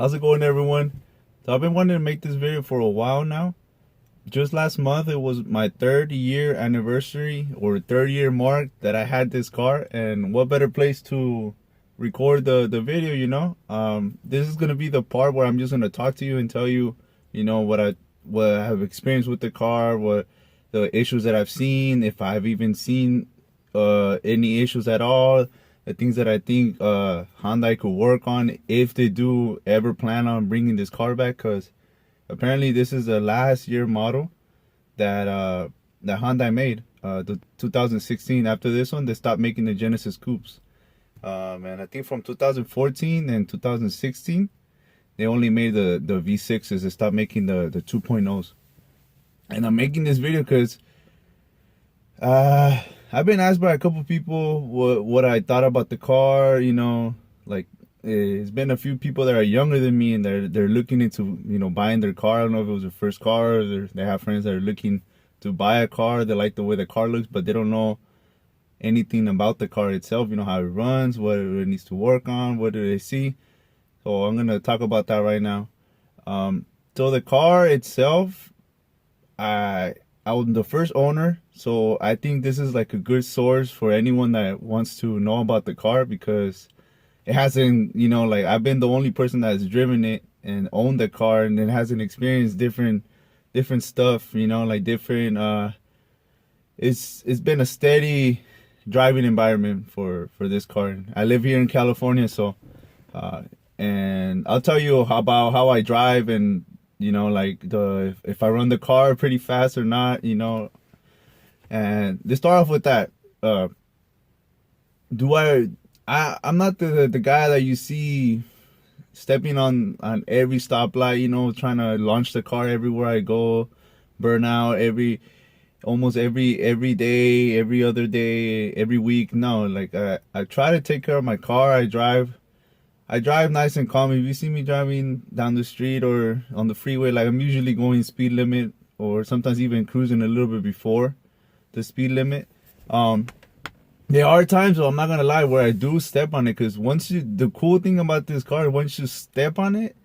How's it going, everyone? So I've been wanting to make this video for a while now. Just last month, it was my 3rd-year anniversary or 3rd-year mark that I had this car, and what better place to record the video, you know? This is gonna be the part where I'm just gonna talk to you and tell you, what I have experienced with the car, what the issues that I've seen, if I've even seen any issues at all, the things that I think Hyundai could work on if they do ever plan on bringing this car back, because apparently this is the last year model that Hyundai made, the 2016. After this one, they stopped making the Genesis coupes, and I think from 2014 and 2016 they only made the V6s. They stopped making the 2.0s. And I'm making this video because I've been asked by a couple people what I thought about the car. Like, it's been a few people that are younger than me, and they're looking into buying their car. I don't know if it was their first car, or they have friends that are looking to buy a car. They like the way the car looks, but they don't know anything about the car itself. How it runs, what it needs to work on, what do they see. So I'm gonna talk about that right now. So the car itself, I was the first owner, so I think this is like a good source for anyone that wants to know about the car, because it hasn't, like, I've been the only person that's driven it and owned the car, and it hasn't experienced different stuff, like different. It's been a steady driving environment for this car. I live here in California, so and I'll tell you about how I drive, and like if I run the car pretty fast or not, and to start off with that, I'm not the guy that you see stepping on every stoplight, trying to launch the car everywhere I go, burn out almost every day, every other day, every week. No, like I try to take care of my car. I drive nice and calm. If you see me driving down the street or on the freeway, like, I'm usually going speed limit, or sometimes even cruising a little bit before the speed limit. There are times, though, I'm not gonna lie, where I do step on it, because the cool thing about this car, once you step on it,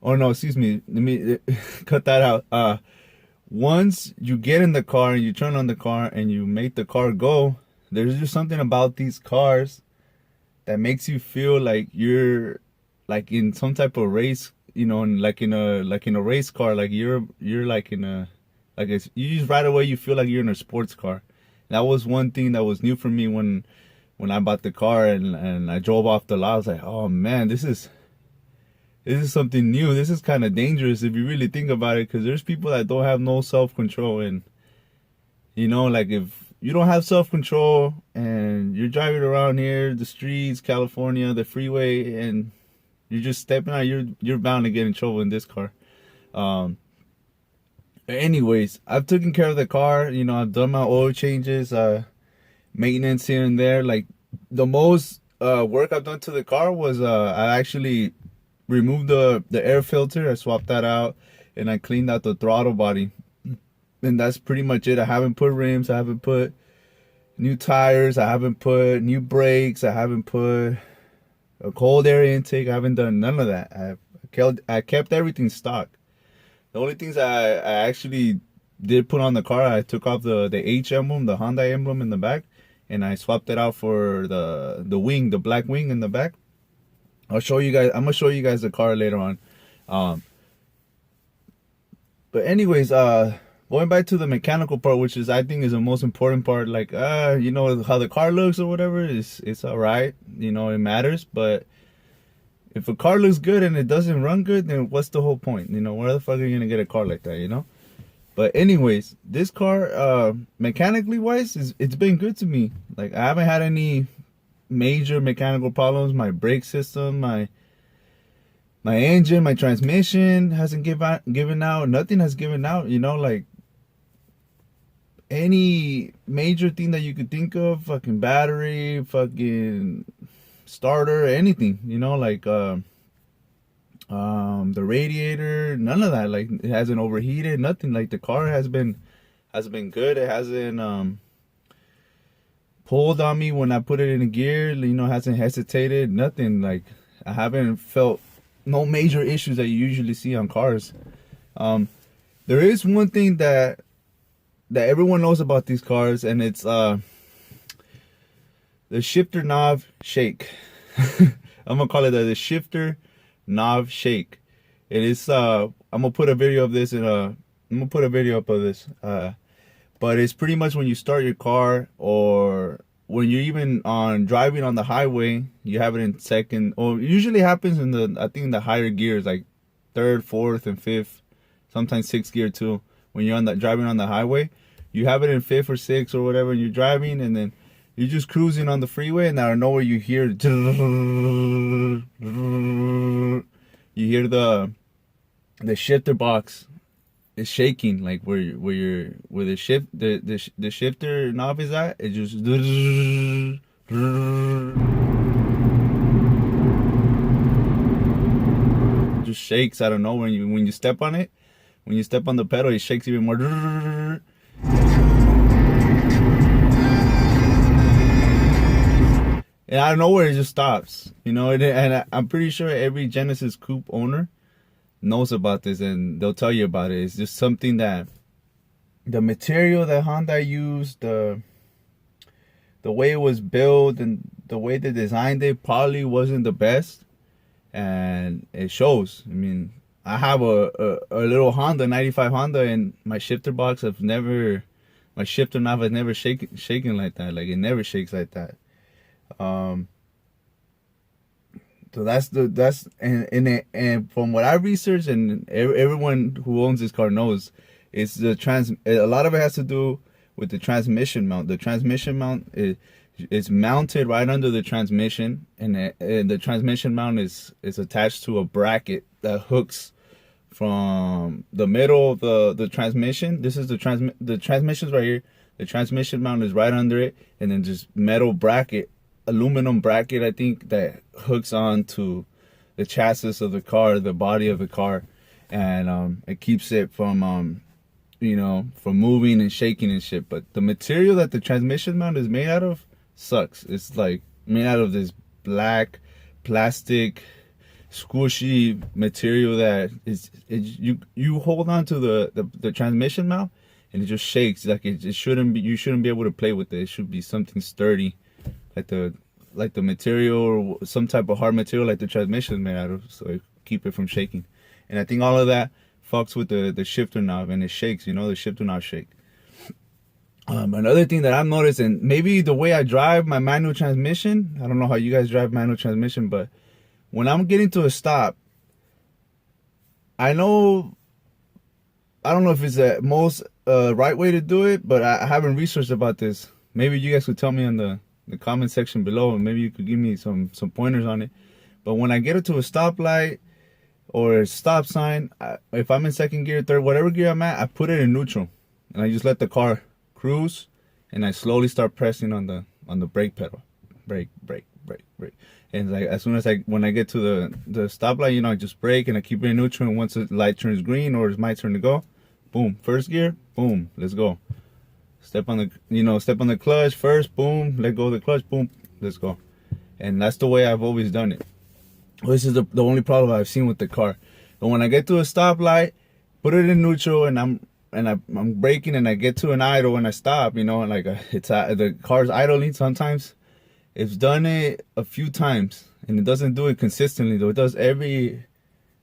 or no, excuse me, let me cut that out. Once you get in the car and you turn on the car and you make the car go, there's just something about these cars that makes you feel like you're like in some type of race, like in a race car, like you're like in a, like, you just right away you feel like you're in a sports car. That was one thing that was new for me when I bought the car and I drove off the lot. I was like, oh man, this is something new. This is kind of dangerous if you really think about it, because there's people that don't have no self-control, and like, if you don't have self-control and you're driving around here, the streets, California, the freeway, and you're just stepping out, you're bound to get in trouble in this car. Anyways, I've taken care of the car. I've done my oil changes, maintenance here and there. Like, the most work I've done to the car was I actually removed the air filter. I swapped that out, and I cleaned out the throttle body. And that's pretty much it. I haven't put rims, I haven't put new tires, I haven't put new brakes, I haven't put a cold air intake. I haven't done none of that. I kept everything stock. The only things I actually did put on the car, I took off the H emblem, the Hyundai emblem in the back, and I swapped it out for the wing, the black wing in the back. I'm gonna show you guys the car later on. But anyways, going back to the mechanical part, which I think is the most important part. Like, how the car looks or whatever, it's all right. It matters. But if a car looks good and it doesn't run good, then what's the whole point? Where the fuck are you gonna get a car like that? But anyways, this car, mechanically wise, it's been good to me. Like, I haven't had any major mechanical problems. My brake system, my engine, my transmission hasn't given out. Nothing has given out. Like, any major thing that you could think of, fucking battery, fucking starter, anything, like the radiator, none of that. Like, it hasn't overheated, nothing. Like, the car has been good. It hasn't pulled on me when I put it in a gear, hasn't hesitated, nothing. Like, I haven't felt no major issues that you usually see on cars. There is one thing that everyone knows about these cars, and it's the shifter knob shake. I'm gonna call it the shifter knob shake. It is I'm gonna put a video of this I'm gonna put a video up of this. But it's pretty much when you start your car, or when you're even on driving on the highway, you have it in second, or it usually happens in I think in the higher gears, like third, fourth, and fifth, sometimes sixth gear too. When you're driving on the highway, you have it in fifth or sixth or whatever, and you're driving, and then you're just cruising on the freeway, and out of nowhere you hear the shifter box is shaking, like where the shifter knob is at. It just shakes out of nowhere. When you step on it, when you step on the pedal, it shakes even more. And out of nowhere, it just stops. You know, and I'm pretty sure every Genesis Coupe owner knows about this, and they'll tell you about it. It's just something that the material that Hyundai used, the way it was built, and the way they designed it probably wasn't the best, and it shows. I mean, I have a little Honda 95 Honda, and my shifter box my shifter knob has never shaken like that. Like, it never shakes like that. So that's and from what I researched, and everyone who owns this car knows, it's a lot of it has to do with the transmission mount. The transmission mount is mounted right under the transmission, and the transmission mount is attached to a bracket that hooks from the middle of the transmission. This is the transmission's right here. The transmission mount is right under it, and then just metal bracket, aluminum bracket, I think, that hooks on to the chassis of the car, the body of the car, and it keeps it from from moving and shaking and shit. But the material that the transmission mount is made out of sucks. It's like made out of this black plastic squishy material that you hold on to the transmission mount, and it just shakes. Like, it shouldn't be. You shouldn't be able to play with it. It should be something sturdy, like the material, or some type of hard material like the transmission is made out of, so it keep it from shaking. And I think all of that fucks with the shifter knob, and it shakes. You know, the shifter knob shake. Another thing that I've noticed, and maybe the way I drive my manual transmission, I don't know how you guys drive manual transmission, but when I'm getting to a stop, I don't know if it's the most right way to do it, but I haven't researched about this. Maybe you guys could tell me in the comment section below, and maybe you could give me some pointers on it. But when I get it to a stoplight or a stop sign, if I'm in second gear, third, whatever gear I'm at, I put it in neutral, and I just let the car cruise, and I slowly start pressing on the brake pedal, brake. And like, as soon as when I get to the stoplight, you know, I just brake, and I keep it in neutral, and once the light turns green or it's my turn to go, boom, first gear, boom, let's go. Step on the clutch first, boom, let go of the clutch, boom, let's go. And that's the way I've always done it. This is the only problem I've seen with the car. But when I get to a stoplight, put it in neutral, and I'm braking, and I get to an idle, and I stop, you know, and like the car's idling sometimes. It's done it a few times, and it doesn't do it consistently though. It does every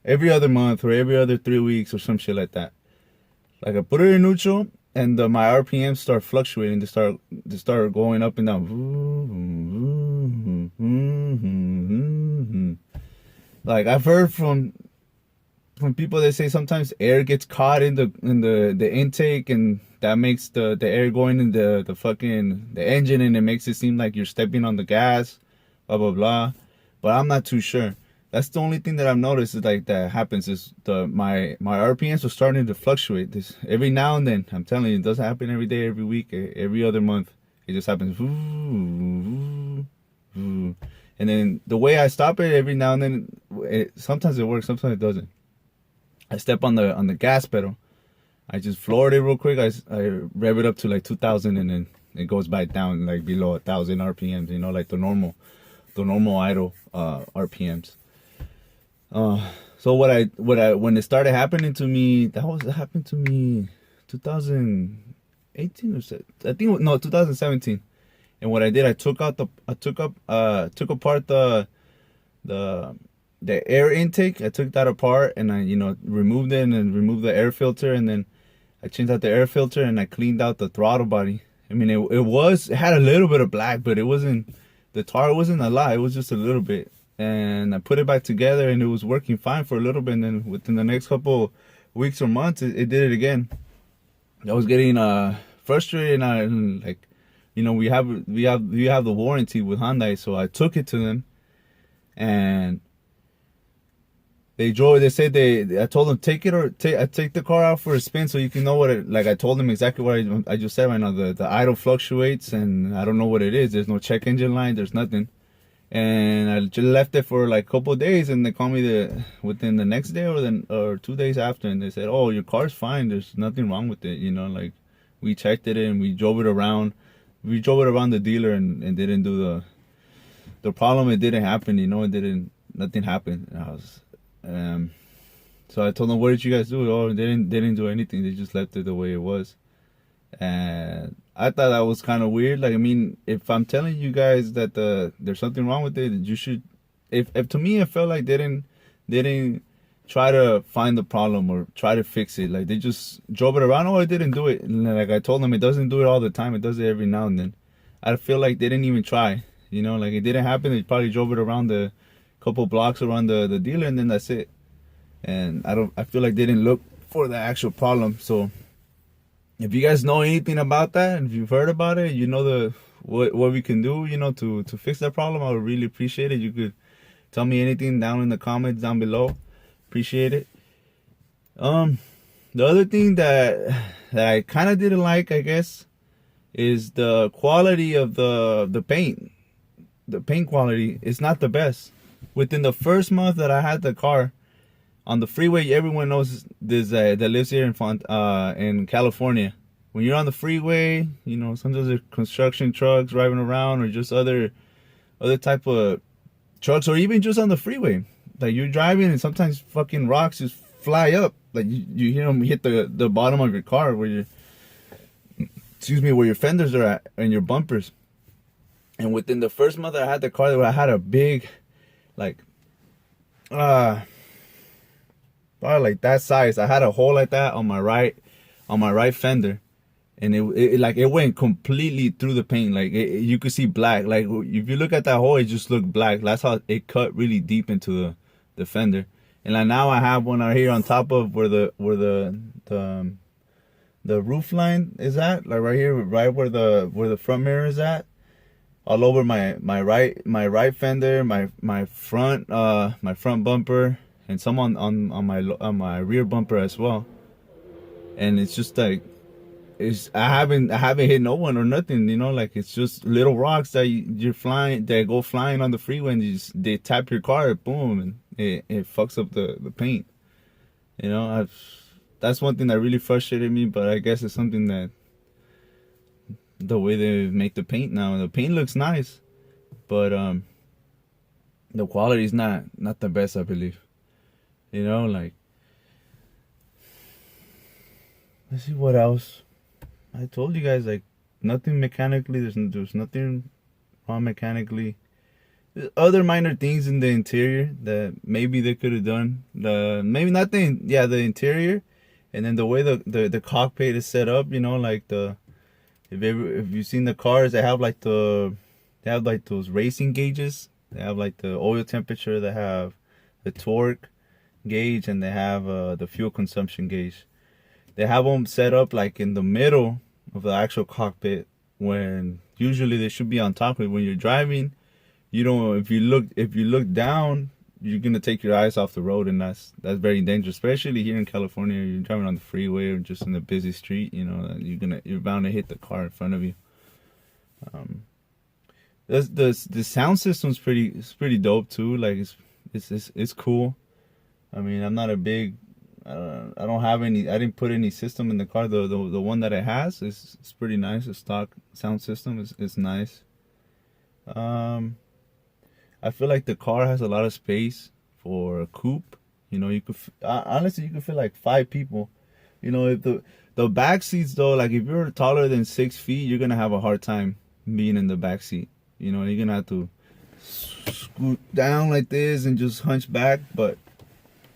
other month or every other 3 weeks or some shit like that. Like, I put it in neutral, and my RPMs start fluctuating. They start going up and down. Like, I've heard from people that say sometimes air gets caught in the intake, and that makes the air going in the engine, and it makes it seem like you're stepping on the gas, blah blah blah. But I'm not too sure. That's the only thing that I've noticed is like that happens, is my RPMs are starting to fluctuate. This every now and then. I'm telling you, it doesn't happen every day, every week, every other month. It just happens. And then the way I stop it every now and then, sometimes it works, sometimes it doesn't. I step on the gas pedal. I just floor it real quick. I rev it up to like 2,000, and then it goes back down like below 1,000 RPMs. You know, like the normal idle RPMs. So when it started happening to me, happened to me 2018 or so, I think no 2017. And what I did, took apart the the air intake. I took that apart and I removed it and removed the air filter, and then I changed out the air filter and I cleaned out the throttle body. I mean, it had a little bit of black, but it wasn't, the tar wasn't a lot. It was just a little bit. And I put it back together and it was working fine for a little bit. And then within the next couple weeks or months, it did it again. I was getting frustrated, and like, we have the warranty with Hyundai, so I took it to them, and they said I told them, take the car out for a spin so you can know what it, like I told them exactly what I just said right now. The idle fluctuates and I don't know what it is. There's no check engine light, there's nothing. And I just left it for like a couple of days, and they called me within the next day or 2 days after, and they said, oh, your car's fine, there's nothing wrong with it, like we checked it and we drove it around the dealer, and didn't do the problem. It didn't happen, nothing happened. And I was so I told them, what did you guys do? Oh, they didn't do anything. They just left it the way it was. And I thought that was kind of weird. Like, I mean, if I'm telling you guys that there's something wrong with it, you should. If to me, it felt like they didn't try to find the problem or try to fix it. Like, they just drove it around. Oh, it didn't do it. And like I told them, it doesn't do it all the time. It does it every now and then. I feel like they didn't even try. Like it didn't happen. They probably drove it around the couple blocks around the dealer, and then that's it. And I feel like they didn't look for the actual problem. So if you guys know anything about that, and if you've heard about it, what we can do, to fix that problem, I would really appreciate it. You could tell me anything down in the comments down below. Appreciate it. The other thing that I kind of didn't like, I guess, is the quality of the paint. The paint quality is not the best. Within the first month that I had the car on the freeway, everyone knows this that lives here in California. When you're on the freeway, sometimes there's construction trucks driving around, or just other type of trucks, or even just on the freeway. Like, you're driving and sometimes fucking rocks just fly up. Like, you hear them hit the bottom of your car where your fenders are at and your bumpers. And within the first month that I had the car, I had a big, like, probably like that size. I had a hole like that on my right fender, and it went completely through the paint. Like, you could see black. Like, if you look at that hole, it just looked black. That's how it cut really deep into the fender. And like, now I have one out here on top of where the roof line is at, like right here, right where the front mirror is at. All over my right fender, my front bumper, and some on my rear bumper as well. And it's just like, I haven't hit no one or nothing, like, it's just little rocks that that go flying on the freeway, and they tap your car, boom, and it fucks up the paint. That's one thing that really frustrated me, but I guess it's something that, the way they make the paint now, the paint looks nice, but the quality is not the best, I believe. Like, let's see what else. I told you guys, like, nothing mechanically. There's nothing wrong mechanically. There's other minor things in the interior that maybe they could have done. Maybe not the interior, and then the way the cockpit is set up. Like if you've seen the cars, they have like those racing gauges. They have like the oil temperature, they have the torque gauge, and they have the fuel consumption gauge. They have them set up like in the middle of the actual cockpit, when usually they should be on top of it. When you're driving, if you look down, you're gonna take your eyes off the road, and that's very dangerous, especially here in California. You're driving on the freeway or just in a busy street, you're bound to hit the car in front of you. The sound system's pretty dope too. Like, it's cool. I mean, I'm not a big, I don't have any, I didn't put any system in the car. The one that it has is pretty nice. The stock sound system is nice. I feel like the car has a lot of space for a coupe. You know, honestly you could fit like 5 people. You know, if the back seats though, like if you're taller than 6 feet, you're gonna have a hard time being in the back seat. You know, you're gonna have to scoot down like this and just hunch back, but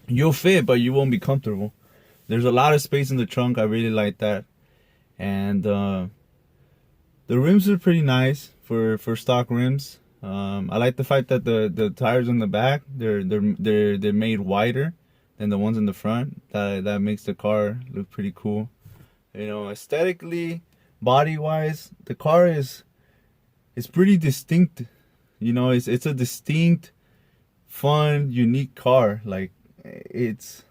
you'll fit, but you won't be comfortable. There's a lot of space in the trunk. I really like that, and the rims are pretty nice for stock rims. I like the fact that the tires on the back they're made wider than the ones in the front. That makes the car look pretty cool. You know, aesthetically, body wise, the car is pretty distinct. You know, it's a distinct, fun, unique car. Like it's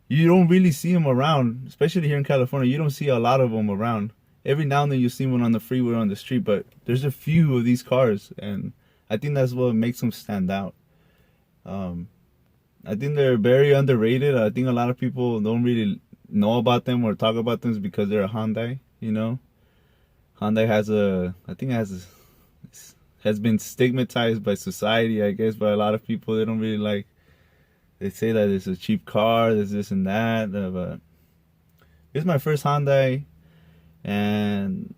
you don't really see them around, especially here in California. You don't see a lot of them around. Every now and then you see one on the freeway or on the street, but there's a few of these cars, and I think that's what makes them stand out. I think they're very underrated. I think a lot of people don't really know about them or talk about them because they're a Hyundai. You know, Hyundai has been stigmatized by society, I guess, by a lot of people. They don't really like. They say that it's a cheap car, there's this and that. But it's my first Hyundai, and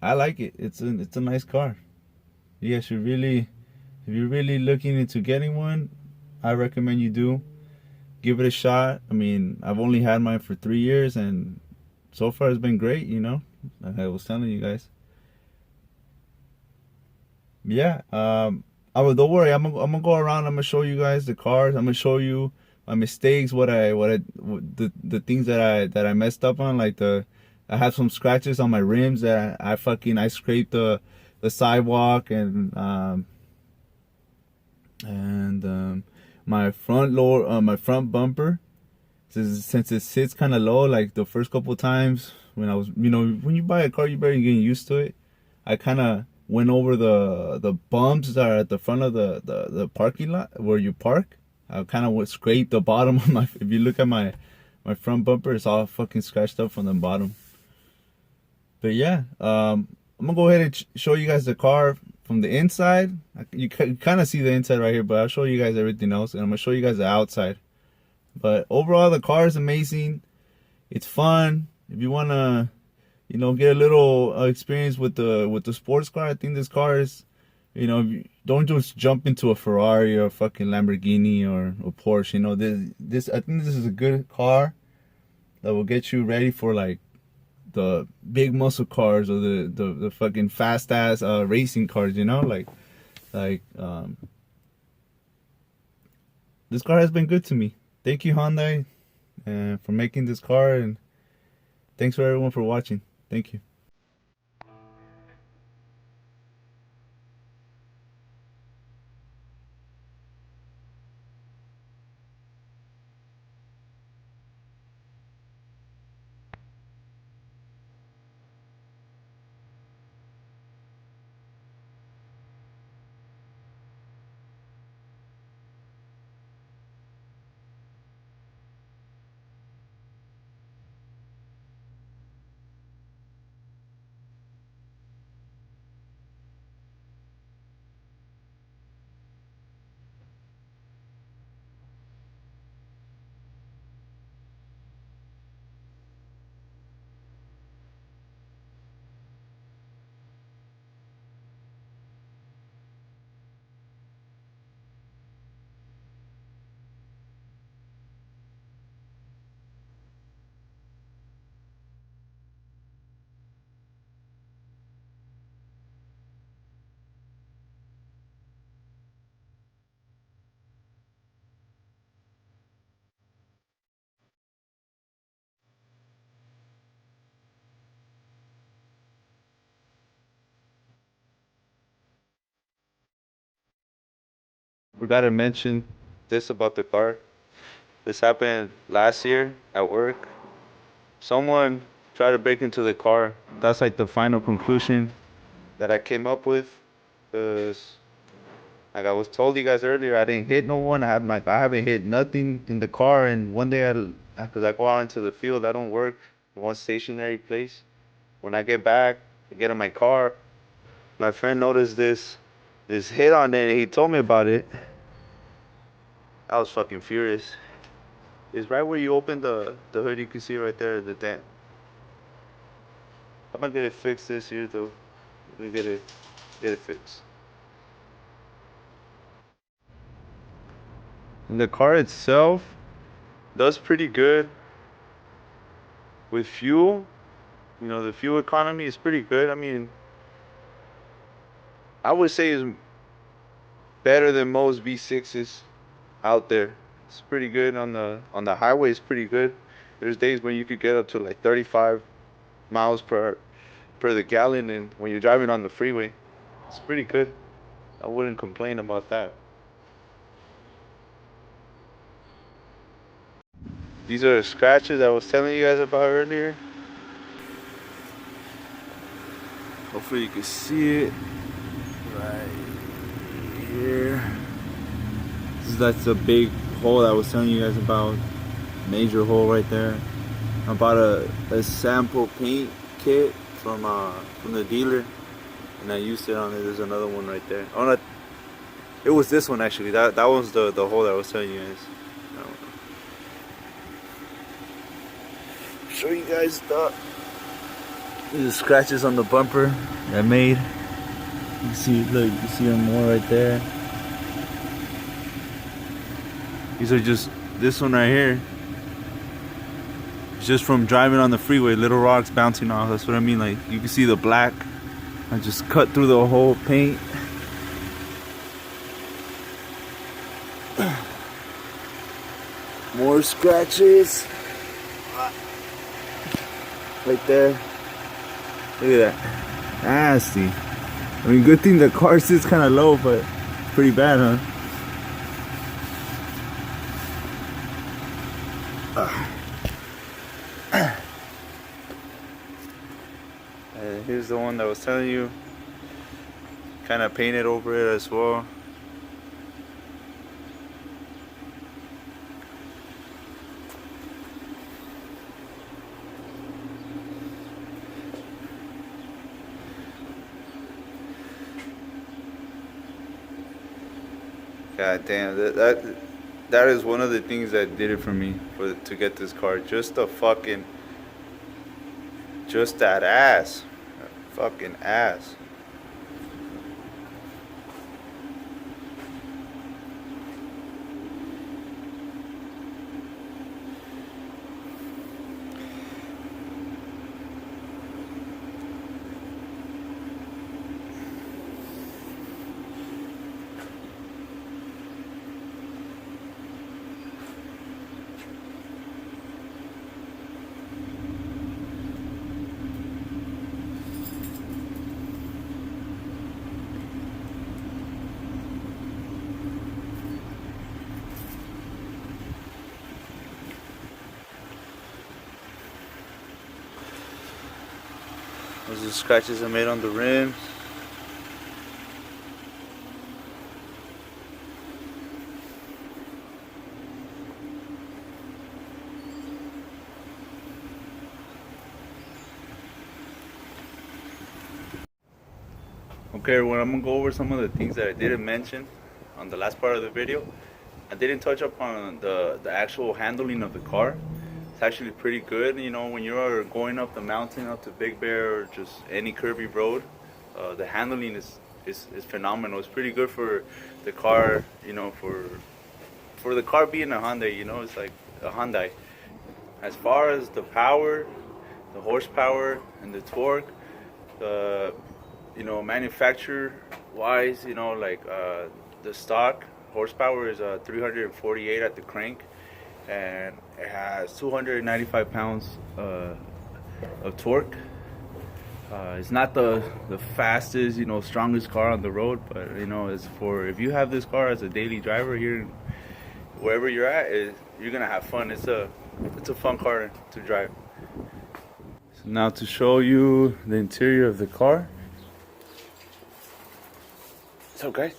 I like it. It's a nice car. You guys should really, if you're really looking into getting one, I recommend you do. Give it a shot. I mean, I've only had mine for 3 years, and so far it's been great. You know, like I was telling you guys. Yeah. Don't worry. I'm gonna go around. I'm gonna show you guys the cars. I'm gonna show you my mistakes. The things that I messed up on. Like I have some scratches on my rims that I scraped the sidewalk and my front bumper. Since it sits kind of low, like the first couple times when I was, when you buy a car, you better get used to it. I kind of went over the bumps that are at the front of the parking lot where you park. I kind of scraped the bottom of my. If you look at my front bumper, it's all fucking scratched up from the bottom. But yeah, I'm gonna go ahead and show you guys the car from the inside. You kind of see the inside right here, but I'll show you guys everything else, and I'm gonna show you guys the outside. But overall, the car is amazing. It's fun. If you wanna, get a little experience with the sports car, I think this car is, don't just jump into a Ferrari or a fucking Lamborghini or a Porsche. I think this is a good car that will get you ready for like the big muscle cars or the fucking fast ass racing cars. This car has been good to me. Thank you, Hyundai, for making this car, and thanks for everyone for watching. Thank you. Forgot to mention this about the car. This happened last year at work. Someone tried to break into the car. That's like the final conclusion that I came up with. Because, like I was told you guys earlier, I didn't hit no one. I haven't hit nothing in the car. And one day, after I go out into the field, I don't work in one stationary place. When I get back, I get in my car. My friend noticed this hit on it. And he told me about it. I was fucking furious. It's right where you open the hood. You can see right there the dent. I'm gonna get it fixed this year though. We get it fixed. And the car itself does pretty good with fuel. You know, the fuel economy is pretty good. I mean, I would say it's better than most V6s out there. It's pretty good on the highway. It's pretty good. There's days when you could get up to like 35 miles per the gallon, and when you're driving on the freeway, it's pretty good. I wouldn't complain about that. These are the scratches I was telling you guys about earlier. Hopefully you can see it right here. That's a big hole I was telling you guys about. Major hole right there. I bought a sample paint kit from the dealer, and I used it on it. There's another one right there. Oh no, it was this one actually. That was the hole that I was telling you guys. Show you guys the scratches on the bumper I made. You can see, look, you see them more right there. These are just, this one right here, it's just from driving on the freeway, little rocks bouncing off. That's what I mean. Like, you can see the black. I just cut through the whole paint. More scratches right there. Look at that, nasty. I mean, good thing the car sits kind of low, but it's pretty bad, huh? And here's the one that I was telling you. Kind of painted over it as well. God damn, that is one of the things that did it for me to get this car. Just that ass, fucking ass. Those are the scratches I made on the rims. Okay, everyone, I'm gonna go over some of the things that I didn't mention on the last part of the video. I didn't touch upon the actual handling of the car. It's actually pretty good. You know, when you're going up the mountain, up to Big Bear, or just any curvy road, the handling is phenomenal. It's pretty good for the car. You know, for the car being a Hyundai. You know, it's like a Hyundai. As far as the power, the horsepower, and the torque, you know, manufacturer wise, you know, like the stock horsepower is 348 at the crank, and it has 295 pounds of torque. It's not the fastest, you know, strongest car on the road, but you know, it's for, if you have this car as a daily driver here, wherever you're at, you're gonna have fun. It's a fun car to drive. So now to show you the interior of the car. What's up, guys?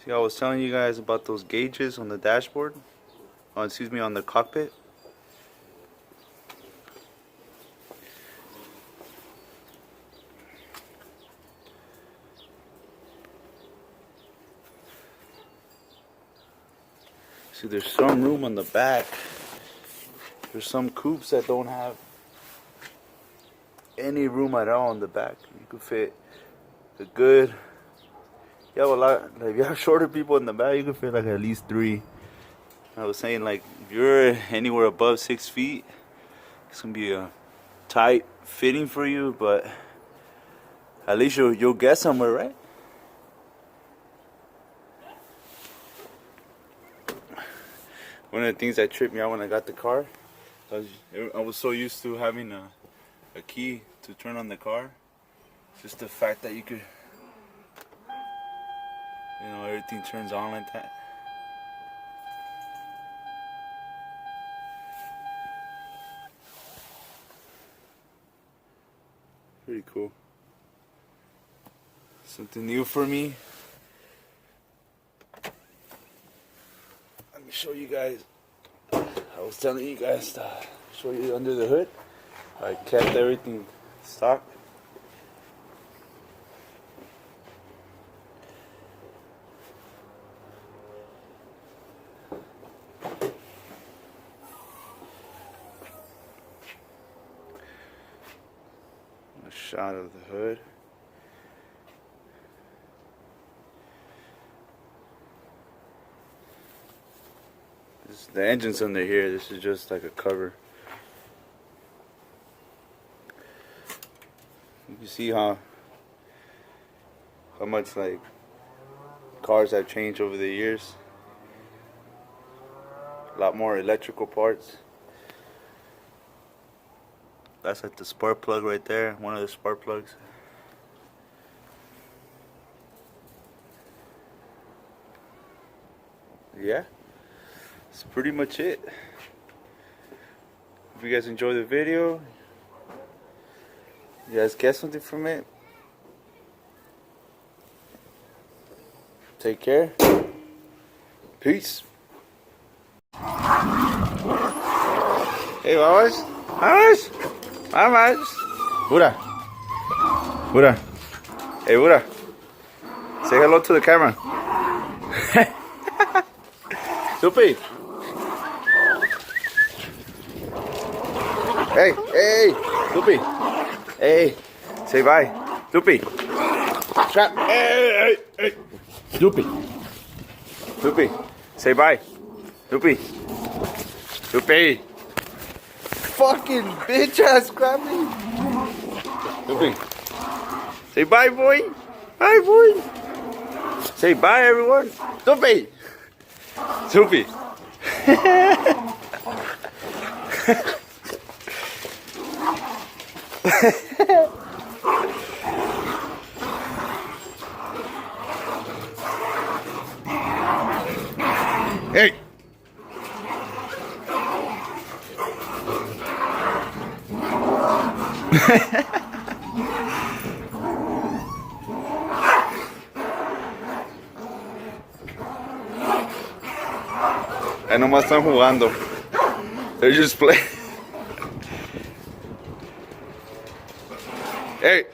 See, I was telling you guys about those gauges on the dashboard. Oh, excuse me, on the cockpit. See, there's some room on the back. There's some coupes that don't have any room at all on the back. You could fit a good. You have a lot. Like, if you have shorter people in the back, you could fit like at least 3. I was saying, like, if you're anywhere above 6 feet, it's gonna be a tight fitting for you, but at least you'll get somewhere, right? One of the things that tripped me out when I got the car, I was so used to having a key to turn on the car. Just the fact that you could, everything turns on like that. Pretty cool. Something new for me. Let me show you guys. I was telling you guys to show you under the hood. I kept everything stock. A shot of the hood. The engine's under here. This is just like a cover. You can see how much like cars have changed over the years. A lot more electrical parts. That's like the spark plug right there. One of the spark plugs. Yeah. That's pretty much it. If you guys enjoyed the video, you guys get something from it, take care. Peace. Hey, Mamas. Mamas. Mamas. Buddha. Buddha. Hey, Buddha. Say hello to the camera. Soupy. Hey, hey, Soupy. Hey, say bye. Soupy. Hey, hey, hey. Soupy. Soupy. Say bye. Soupy. Soupy. Fucking bitch ass Scrappy. Soupy. Say bye, boy. Bye, boy. Say bye, everyone. Soupy. Soupy. Hey. Ahí nomás están jugando. They're just playing. Hey.